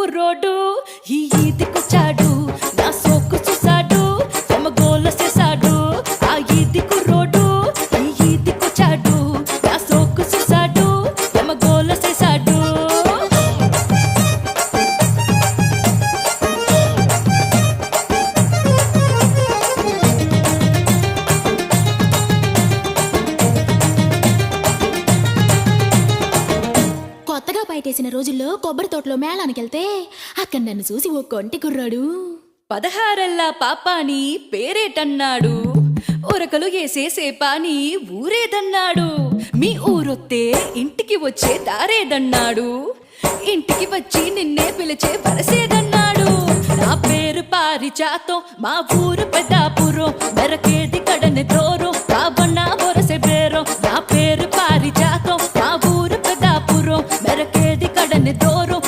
కుర్రోడు ఈ ఈదికొచ్చాడు నా సోకు చూసాడు తమ గోల చేశాడు ఆ ఈది కుర్రోడు ఈ ఈదికొచ్చాడు నా సోకు చూసాడు తమ గోల చేశాడు కొత్తగా బయటేసిన రోజుల్లో కొబ్బరి తోటలో మేళానికెళ్తే అక్కడ నన్ను చూసి ఓ కొంటి కుర్రాడు 16 పాపాని పేరేటన్నాడు ఉరకలు వేసే సేపాని ఊరేదన్నాడు మీ ఊరొత్తే ఇంటికి వచ్చే దారేదన్నాడు ఇంటికి వచ్చి నిన్నే పిలిచే వరసేదన్నాడు నా పేరు పారిజాతం మా ఊరు పెద్దాపు